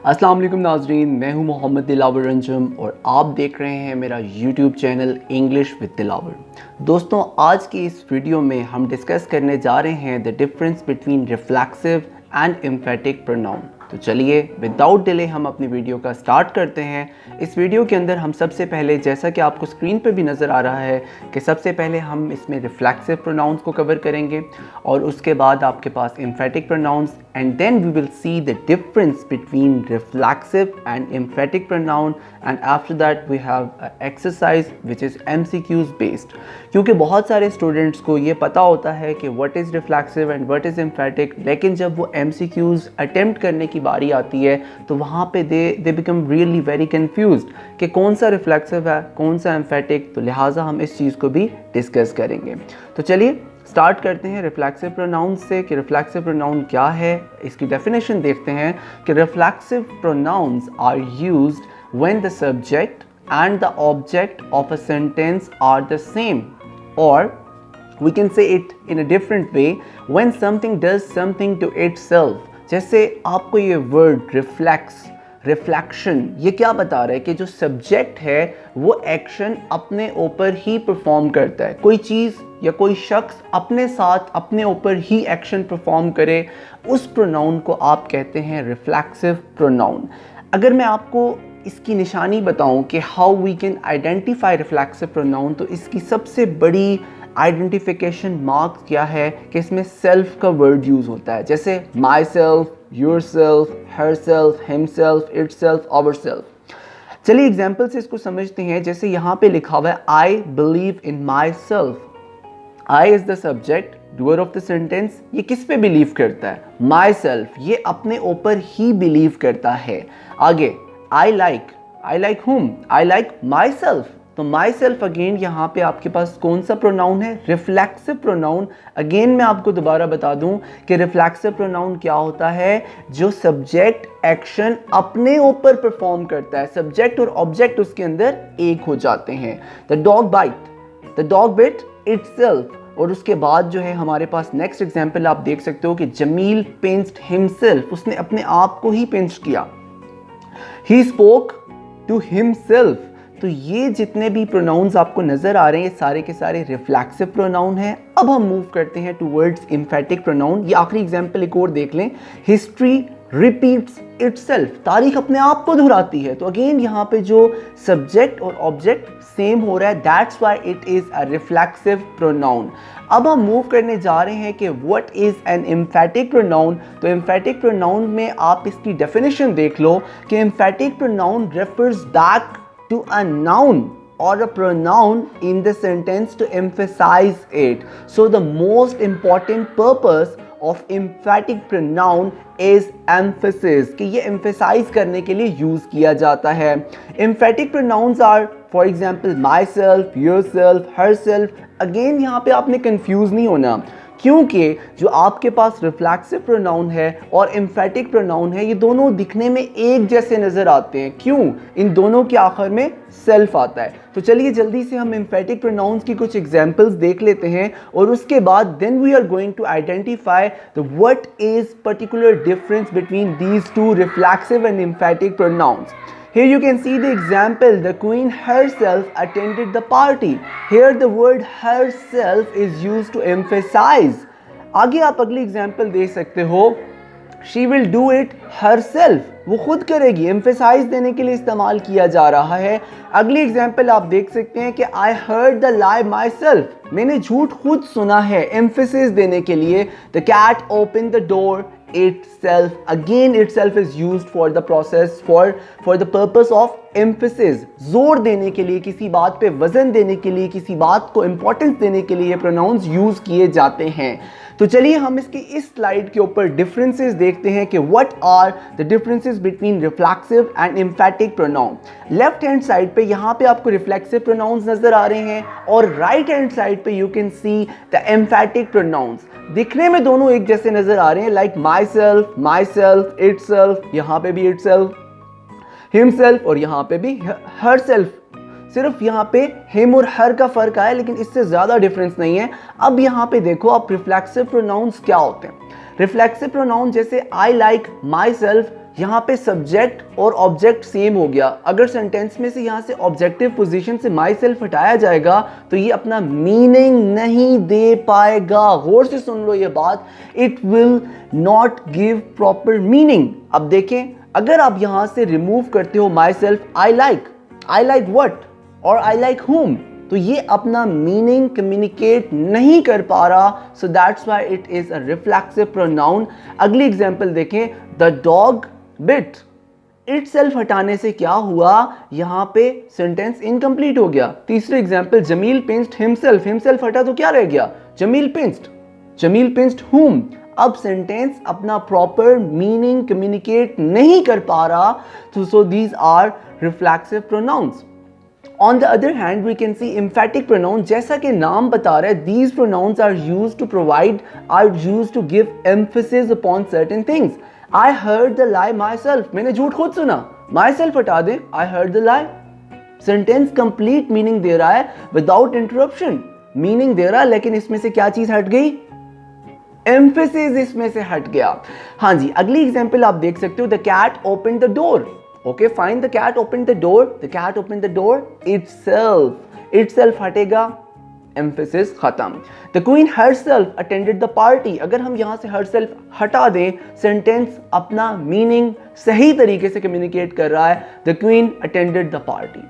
अस्सलाम वालेकुम नाज़रीन, मैं हूं मोहम्मद दिलावर अंजुम और आप देख रहे हैं मेरा YouTube channel English with Dilawar. दोस्तों, आज की इस वीडियो में हम डिस्कस करने जा रहे हैं the difference between reflexive and emphatic pronoun. तो चलिए विदाउट डिले हम अपनी वीडियो का स्टार्ट करते हैं। इस वीडियो के अंदर हम सबसे पहले, जैसा कि आपको स्क्रीन पे भी नज़र आ रहा है, कि सबसे पहले हम इसमें रिफ्लेक्सिव प्रोनाउंस को कवर करेंगे और उसके बाद आपके पास emphatic pronouns, and then we will see the difference between reflexive and emphatic pronoun, and after that we have an exercise which is MCQs based। क्योंकि बहुत सारे स्टूडेंट्स को ये पता होता है कि what is reflexive and what is emphatic, लेकिन जब वो MCQs अटेम्प्ट करने की बारी आती है तो वहाँ पे they become really very confused कि कौन सा रिफ्लेक्सिव है, कौन सा एम्फेटिक। तो लिहाजा हम इस चीज़ को भी डिस्कस करेंगे। तो चलिए स्टार्ट करते हैं रिफ्लेक्सिव प्रोनाउन से कि रिफ्लेक्सिव प्रोनाउन क्या है। इसकी डेफिनेशन देखते हैं कि reflexive pronouns are used when the subject and the object of a sentence are the same, और we can say it in a different way, when something does something to itself। जैसे आपको ये word reflection ये क्या बता रहा है कि जो सब्जेक्ट है वो एक्शन अपने ऊपर ही परफॉर्म करता है। कोई चीज़ या कोई शख्स अपने साथ अपने ऊपर ही एक्शन परफॉर्म करे, उस प्रोनाउन को आप कहते हैं रिफ्लेक्सिव प्रोनाउन। अगर मैं आपको इसकी निशानी बताऊं कि how we can identify reflexive pronoun, तो इसकी सबसे बड़ी आइडेंटिफिकेशन मार्क क्या है कि इसमें सेल्फ का वर्ड यूज़ होता है। जैसे myself, yourself, herself, himself, itself, ourself. चलिए एग्जाम्पल से इसको समझते हैं। जैसे यहाँ पे लिखा हुआ है I believe in my self. I is the subject, doer of the sentence. ये किस पे बिलीव करता है? माई सेल्फ, ये अपने ऊपर ही बिलीव करता है। आगे आई लाइक हुम? I like my self. तो माई सेल्फ अगेन यहाँ पे आपके पास कौन सा प्रोनाउन है? Reflexive pronoun. अगेन मैं आपको दोबारा बता दूं कि रिफ्लेक्सिव प्रोनाउन क्या होता है? जो सब्जेक्ट एक्शन अपने ऊपर परफॉर्म करता है, सब्जेक्ट और ऑब्जेक्ट उसके अंदर एक हो जाते हैं। The dog bit itself. और उसके बाद जो है हमारे पास नेक्स्ट एग्जाम्पल आप देख सकते हो कि जमील पिंच्ड हिमसेल्फ, उसने अपने आप को ही पिंच किया। He spoke to himself. तो ये जितने भी प्रोनाउंस आपको नजर आ रहे हैं, ये सारे के सारे रिफ्लेक्सिव प्रोनाउन हैं। अब हम मूव करते हैं टूवर्ड्स एम्फेटिक प्रोनाउन। ये आखिरी एग्जाम्पल एक और देख लें, हिस्ट्री रिपीट्स इटसेल्फ, तारीख अपने आप को दोहराती है। तो अगेन यहाँ पे जो सब्जेक्ट और ऑब्जेक्ट सेम हो रहा है, that's why it is a reflexive pronoun. अब हम मूव करने जा रहे हैं कि what is an emphatic pronoun. तो एम्फेटिक प्रोनाउन में आप इसकी डेफिनेशन देख लो कि emphatic pronoun refers back to a noun or a pronoun in the sentence to emphasize it. So the most important purpose of emphatic pronoun is emphasis, कि ये emphasize करने के लिए use किया जाता है। Emphatic pronouns are for example myself, yourself, herself। Again यहाँ पे आपने confuse नहीं होना, क्योंकि जो आपके पास रिफ्लेक्सिव प्रोनाउन है और एम्फेटिक प्रोनाउन है, ये दोनों दिखने में एक जैसे नज़र आते हैं। क्यों? इन दोनों के आखिर में सेल्फ आता है। तो चलिए जल्दी से हम एम्फेटिक प्रोनाउंस की कुछ एग्जांपल्स देख लेते हैं और उसके बाद then we are going to identify the what is particular difference between these two reflexive and emphatic pronouns. Here you can see the example, the queen herself attended the party. Here the word herself is used to emphasize। आगे आप अगली example दे सकते हो, she will do it herself, वो खुद करेगी, emphasise देने के लिए इस्तेमाल किया जा रहा है। अगली एग्जाम्पल आप देख सकते हैं कि I heard the lie myself, मैंने झूठ खुद सुना है, एम्फेसिस देने के लिए। The cat opened the door itself, again itself is used for the process for the purpose of emphasis, जोर देने के लिए, किसी बात पे वजन देने के लिए, किसी बात को इंपॉर्टेंस देने के लिए ये प्रोनाउंस यूज किए जाते हैं। तो चलिए हम इसकी इस स्लाइड के ऊपर डिफरेंसेस देखते हैं कि what are the differences between reflexive and emphatic pronoun. Left hand side पे यहाँ पे आपको रिफ्लेक्सिव प्रोनाउंस नजर आ रहे हैं और राइट हैंड साइड पे you can see the emphatic pronouns. दिखने में दोनों एक जैसे नजर आ रहे हैं, लाइक माई सेल्फ, इटसेल्फ, यहाँ पे भी इटसेल्फ, हिमसेल्फ और यहाँ पे भी हर सेल्फ। सिर्फ यहाँ पे हिम और हर का फर्क आया, लेकिन इससे ज़्यादा डिफरेंस नहीं है। अब यहाँ पे देखो आप रिफ्लेक्सिव प्रोनाउंस क्या होते हैं। रिफ्लेक्सिव प्रोनाउन जैसे आई लाइक माई सेल्फ, यहाँ पे सब्जेक्ट और ऑब्जेक्ट सेम हो गया। अगर सेंटेंस में से यहाँ से ऑब्जेक्टिव पोजीशन से माई सेल्फ हटाया जाएगा तो ये अपना मीनिंग नहीं दे पाएगा। गौर से सुन लो ये बात, it will not give proper meaning. अब देखें, अगर आप यहाँ से रिमूव करते हो my self, I like what और आई लाइक whom, तो ये अपना मीनिंग कम्युनिकेट नहीं कर पा रहा। So that's why it is a reflexive pronoun. अगली एग्जांपल देखें, द डॉग बिट। इटसेल्फ हटाने से क्या हुआ, यहां पे सेंटेंस इनकम्प्लीट हो गया। तीसरी example, Jameel pinched himself. Himself हटा तो क्या रह गया, जमील पिंच्ड whom। अब सेंटेंस अपना प्रॉपर मीनिंग कम्युनिकेट नहीं कर पा रहा। So these are reflexive pronouns. On the other hand, we can see emphatic pronoun, जैसा कि नाम बता रहा है, these pronouns are used to give emphasis upon certain things. I heard the lie myself, मैंने झूठ खुद सुना, myself हटा दे, I heard the lie। Sentence complete meaning दे रहा है without interruption, meaning दे रहा है, लेकिन इसमें से क्या चीज हट गई, emphasis इसमें से हट गया। हाँ जी, अगली एग्जाम्पल आप देख सकते हो, the cat opened the door। Okay, fine, the cat opened the door itself हटेगा, emphasis खत्म। The queen herself attended the party। अगर हम यहाँ से herself हटा दें, सेंटेंस अपना मीनिंग सही तरीके से कम्युनिकेट कर रहा है, the queen attended the party।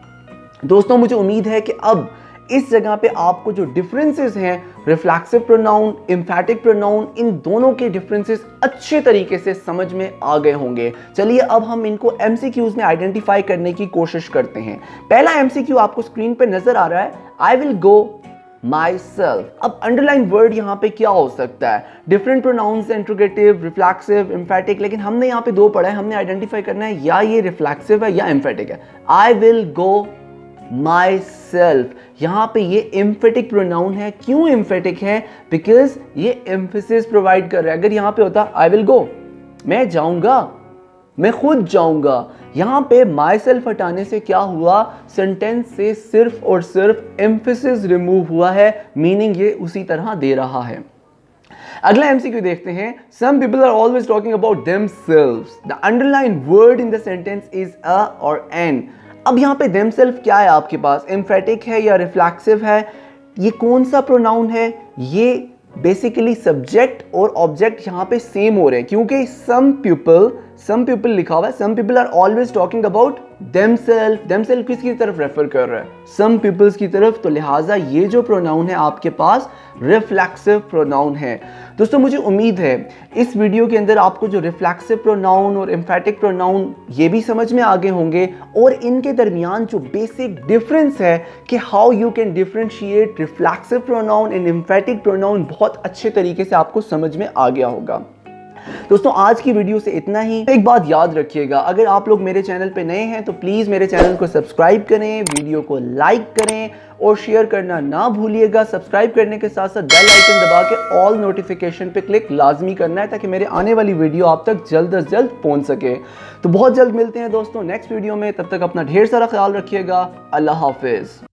दोस्तों, मुझे उम्मीद है कि अब इस जगह पे आपको जो डिफरेंसेस हैं, रिफ्लेक्सिव प्रोनाउन, एम्फैटिक प्रोनाउन, इन दोनों के डिफरेंसेस अच्छे तरीके से समझ में आ गए होंगे। चलिए अब हम इनको एमसीक्यूज में आइडेंटिफाई करने की कोशिश करते हैं। पहला एमसीक्यू आपको स्क्रीन पे नजर आ रहा है, I will go myself. अब अंडरलाइन वर्ड यहाँ पे क्या हो सकता है, different pronouns, interrogative, reflexive, emphatic, लेकिन हमने यहाँ पे दो पढ़ा है, हमने आइडेंटिफाई करना है या ये रिफ्लेक्सिव है या एम्फैटिक है। I will go my self, यहाँ पे ये एम्फेटिक प्रोनाउन है। क्यों एम्फेटिक है, बिकॉज ये एम्फेसिस प्रोवाइड कर रहा है। अगर यहाँ पे होता आई विल गो, मैं जाऊंगा, मैं खुद जाऊंगा, यहाँ पे माई सेल्फ हटाने से क्या हुआ, सेंटेंस से सिर्फ और सिर्फ एम्फेसिस रिमूव हुआ है, मीनिंग ये उसी तरह दे रहा है। अगला एमसीक्यू देखते हैं, some people are always talking about themselves. The underline word in the sentence is a और एन। अब यहाँ पे देमसेल्फ क्या है आपके पास, एम्फेटिक है या रिफ्लेक्सिव है, ये कौन सा प्रोनाउन है, ये बेसिकली सब्जेक्ट और ऑब्जेक्ट यहाँ पे सेम हो रहे हैं, क्योंकि सम पीपल लिखा हुआ है, some people are always talking about themself किसकी तरफ रेफर कर रहा है, सम पीपल्स की तरफ। तो लिहाजा ये जो प्रोनाउन है आपके पास रिफ्लेक्सिव प्रोनाउन है। दोस्तों, मुझे उम्मीद है इस वीडियो के अंदर आपको जो रिफ्लेक्सिव प्रोनाउन और एम्फैटिक प्रोनाउन ये भी समझ में आ गए होंगे, और इनके दरमियान जो बेसिक डिफरेंस है कि how you can differentiate reflexive pronoun and एम्फैटिक pronoun, बहुत अच्छे तरीके से आपको समझ में आ गया होगा। दोस्तों, आज की वीडियो से इतना ही। एक बात याद रखिएगा, अगर आप लोग मेरे चैनल पे नए हैं तो प्लीज़ मेरे चैनल को सब्सक्राइब करें, वीडियो को लाइक करें और शेयर करना ना भूलिएगा। सब्सक्राइब करने के साथ साथ बेल आइकन दबा के ऑल नोटिफिकेशन पे क्लिक लाजमी करना है, ताकि मेरे आने वाली वीडियो आप तक जल्द से जल्द पहुंच सके। तो बहुत जल्द मिलते हैं दोस्तों नेक्स्ट वीडियो में, तब तक अपना ढेर सारा ख्याल रखिएगा। अल्लाह हाफिज़।